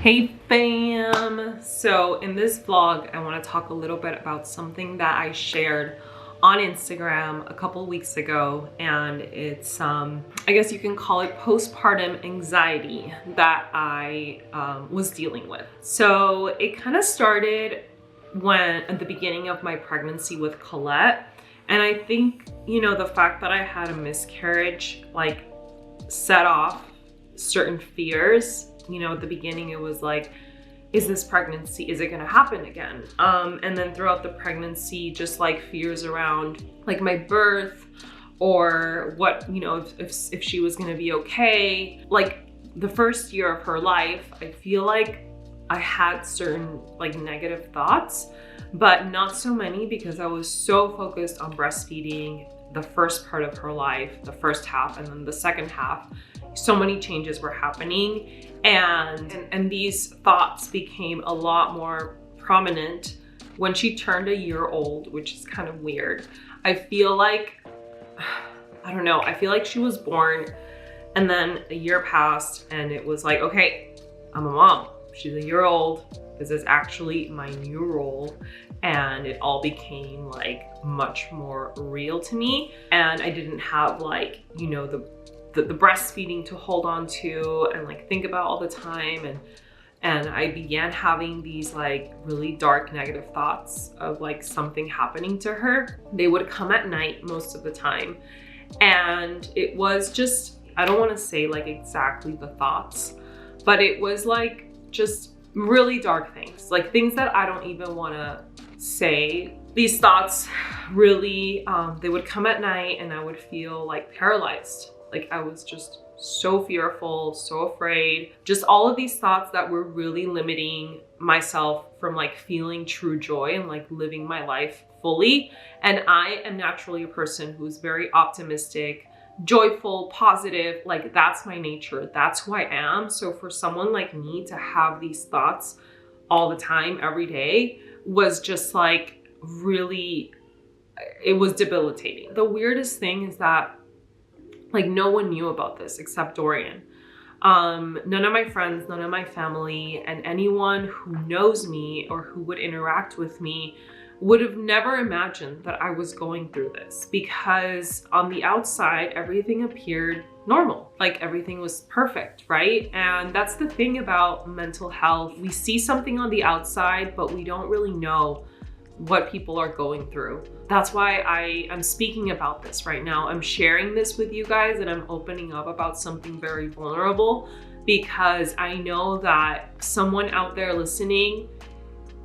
Hey fam! So in this vlog, I want to talk a little bit about something that I shared on Instagram a couple weeks ago, and it's I guess you can call it postpartum anxiety that I was dealing with. So it kind of started when at the beginning of my pregnancy with Colette, and I think, you know, the fact that I had a miscarriage like set off certain fears. You know, at the beginning it was like, is this pregnancy, is it gonna happen again? And then throughout the pregnancy, just like fears around like my birth, or what, you know, if she was gonna be okay. Like the first year of her life, I feel like I had certain like negative thoughts, but not so many, because I was so focused on breastfeeding the first part of her life, the first half, and then the second half. So many changes were happening, and these thoughts became a lot more prominent when she turned a year old, which is kind of weird. I feel like, I don't know, I feel like she was born and then a year passed and it was like, okay, I'm a mom. She's a year old. This is actually my new role. And it all became like much more real to me. And I didn't have like, you know, the breastfeeding to hold on to and like think about all the time, and I began having these like really dark negative thoughts of like something happening to her. They would come at night most of the time, and it was just, I don't want to say like exactly the thoughts, but it was like just really dark things, like things that I don't even want to say. These thoughts really they would come at night, and I would feel like paralyzed. Like I was just so fearful, so afraid. Just all of these thoughts that were really limiting myself from like feeling true joy and like living my life fully. And I am naturally a person who's very optimistic, joyful, positive. Like that's my nature. That's who I am. So for someone like me to have these thoughts all the time, every day, was just like really, it was debilitating. The weirdest thing is that like no one knew about this except Dorian. None of my friends, none of my family, and anyone who knows me or who would interact with me would have never imagined that I was going through this, because on the outside, everything appeared normal. Like everything was perfect, right? And that's the thing about mental health. We see something on the outside, but we don't really know what people are going through. That's why I am speaking about this right now. I'm sharing this with you guys, and I'm opening up about something very vulnerable, because I know that someone out there listening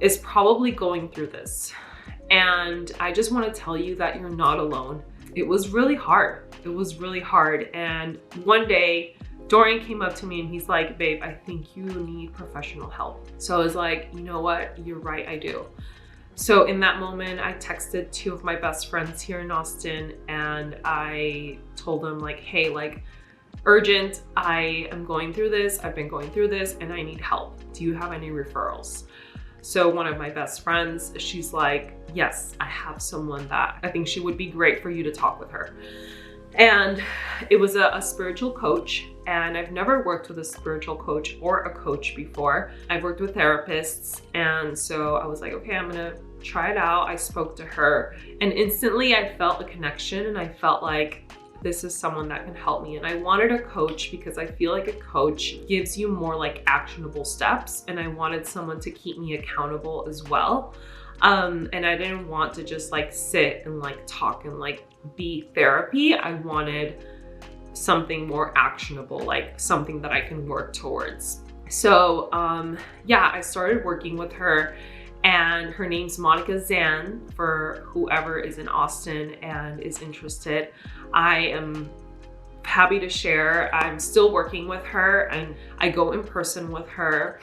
is probably going through this. And I just want to tell you that you're not alone. It was really hard. It was really hard. And one day, Dorian came up to me and he's like, babe, I think you need professional help. So I was like, you know what? You're right, I do. So in that moment, I texted two of my best friends here in Austin, and I told them like, hey, like urgent, I am going through this. I've been going through this and I need help. Do you have any referrals? So one of my best friends, she's like, yes, I have someone that I think she would be great for you to talk with her. And it was a spiritual coach, and I've never worked with a spiritual coach or a coach before. I've worked with therapists, and so I was like, okay, I'm gonna try it out. I spoke to her, and instantly I felt a connection, and I felt like this is someone that can help me. And I wanted a coach because I feel like a coach gives you more like actionable steps, and I wanted someone to keep me accountable as well. And I didn't want to just like sit and like talk and like be therapy. I wanted something more actionable, like something that I can work towards. So yeah, I started working with her, and her name's Monica Zan, for whoever is in Austin and is interested. I am happy to share. I'm still working with her, and I go in person with her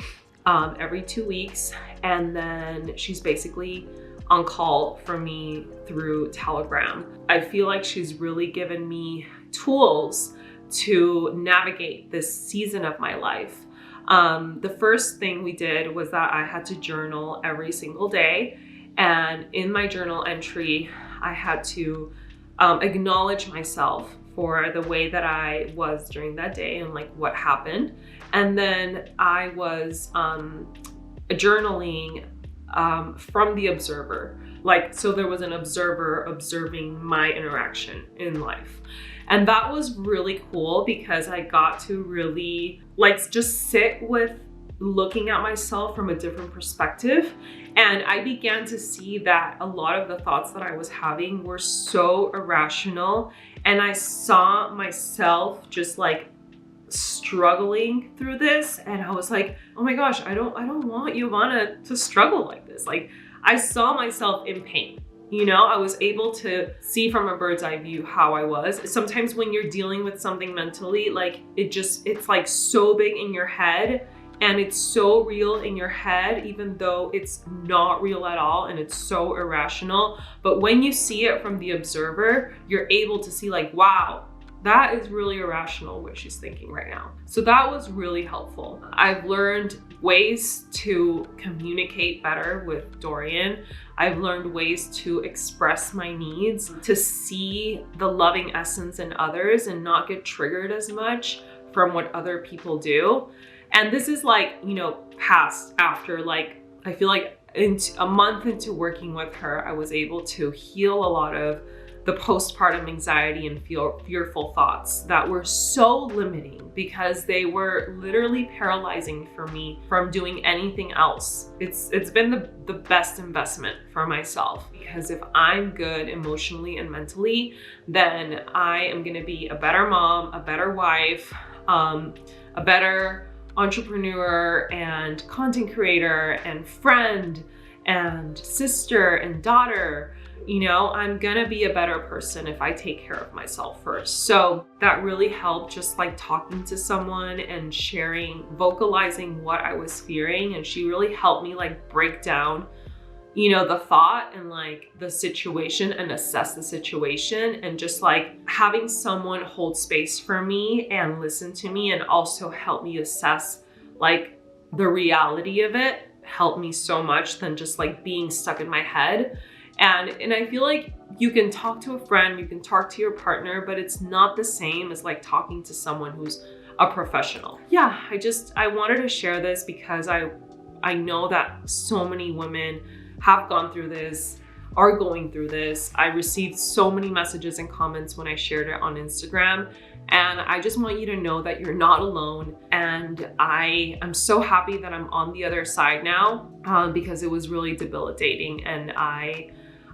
every 2 weeks, and then she's basically on call for me through Telegram. I feel like she's really given me tools to navigate this season of my life. The first thing we did was that I had to journal every single day, and in my journal entry, I had to acknowledge myself for the way that I was during that day and like what happened. And then I was journaling from the observer. Like, so there was an observer observing my interaction in life. And that was really cool because I got to really like just sit with looking at myself from a different perspective. And I began to see that a lot of the thoughts that I was having were so irrational. And I saw myself just like struggling through this. And I was like, oh my gosh, I don't want Giovanna to struggle like this. Like, I saw myself in pain. You know, I was able to see from a bird's eye view how I was. Sometimes when you're dealing with something mentally, like it's like so big in your head and it's so real in your head, even though it's not real at all and it's so irrational. But when you see it from the observer, you're able to see like, wow, that is really irrational what she's thinking right now. So that was really helpful. I've learned ways to communicate better with Dorian. I've learned ways to express my needs, to see the loving essence in others and not get triggered as much from what other people do. And this is like, you know, past after like, I feel like a month into working with her, I was able to heal a lot of the postpartum anxiety and fearful thoughts that were so limiting because they were literally paralyzing for me from doing anything else. It's been the best investment for myself because if I'm good emotionally and mentally, then I am gonna be a better mom, a better wife, a better entrepreneur and content creator and friend and sister and daughter. You know, I'm gonna be a better person if I take care of myself first. So that really helped, just like talking to someone and sharing, vocalizing what I was fearing. And she really helped me like break down, you know, the thought and like the situation and assess the situation, and just like having someone hold space for me and listen to me and also help me assess like the reality of it helped me so much than just like being stuck in my head. And I feel like you can talk to a friend, you can talk to your partner, but it's not the same as like talking to someone who's a professional. Yeah, I wanted to share this because I know that so many women have gone through this, are going through this. I received so many messages and comments when I shared it on Instagram. And I just want you to know that you're not alone. And I am so happy that I'm on the other side now because it was really debilitating. And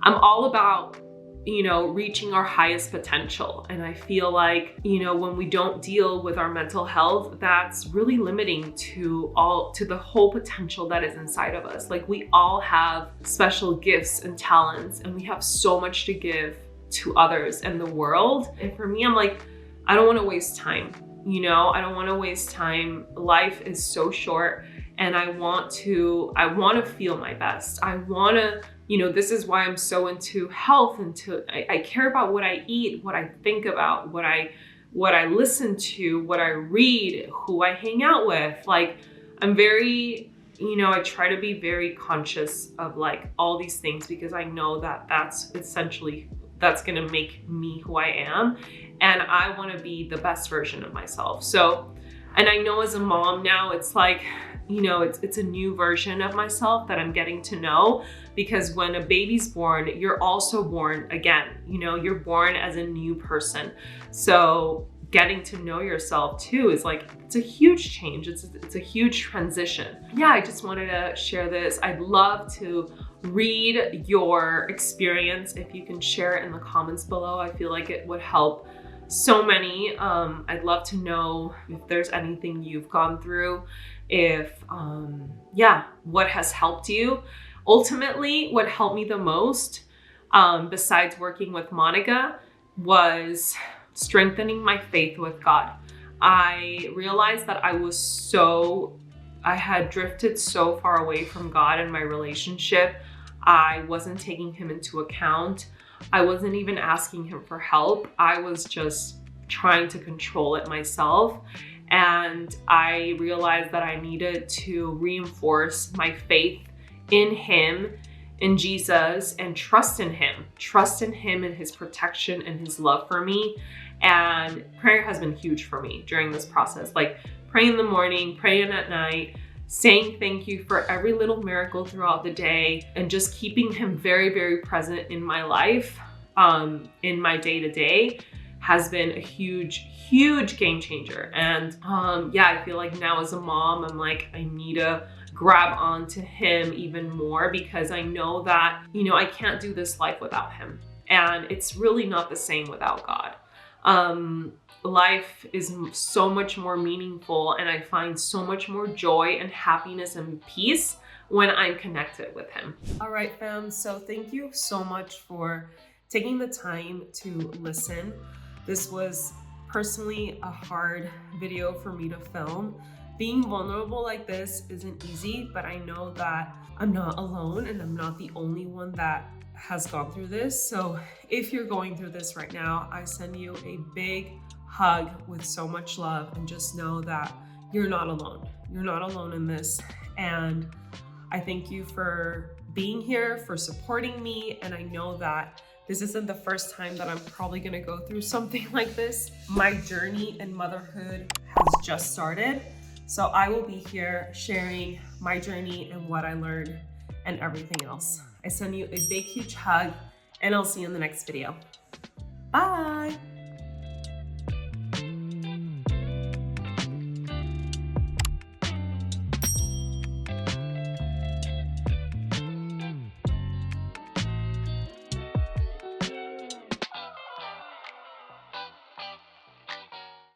I'm all about, you know, reaching our highest potential. And I feel like, you know, when we don't deal with our mental health, that's really limiting to the whole potential that is inside of us. Like, we all have special gifts and talents, and we have so much to give to others and the world. And for me, I'm like, I don't want to waste time. You know, I don't want to waste time. Life is so short, and I want to feel my best. I want to, you know, this is why I'm so into health, I care about what I eat, what I think about, what I listen to, what I read, who I hang out with. Like, I'm very, you know, I try to be very conscious of like all these things because I know that that's gonna make me who I am. And I want to be the best version of myself. So, and I know as a mom now, it's like, you know, it's a new version of myself that I'm getting to know, because when a baby's born, you're also born again. You know, you're born as a new person. So getting to know yourself too is like, it's a huge change. It's a huge transition. Yeah, I just wanted to share this. I'd love to read your experience. If you can share it in the comments below, I feel like it would help so many. I'd love to know if there's anything you've gone through, what has helped you. Ultimately, what helped me the most, besides working with Monica, was strengthening my faith with God. I realized that I had drifted so far away from God in my relationship. I wasn't taking him into account. I wasn't even asking him for help. I was just trying to control it myself. And I realized that I needed to reinforce my faith in him, in Jesus, and trust in him and his protection and his love for me. And prayer has been huge for me during this process. Like, praying in the morning, praying at night, saying thank you for every little miracle throughout the day, and just keeping him very, very present in my life, in my day-to-day, has been a huge game changer. And yeah, I feel like now as a mom, I'm like, I need to grab onto him even more, because I know that, you know, I can't do this life without him. And it's really not the same without God. Life is so much more meaningful, and I find so much more joy and happiness and peace when I'm connected with him. All right, fam. So thank you so much for taking the time to listen. This was personally a hard video for me to film. Being vulnerable like this isn't easy, but I know that I'm not alone, and I'm not the only one that has gone through this. So if you're going through this right now, I send you a big hug with so much love, and just know that you're not alone. You're not alone in this. And I thank you for being here, for supporting me. And I know that this isn't the first time that I'm probably gonna go through something like this. My journey in motherhood has just started. So I will be here sharing my journey and what I learned and everything else. I send you a big, huge hug, and I'll see you in the next video. Bye.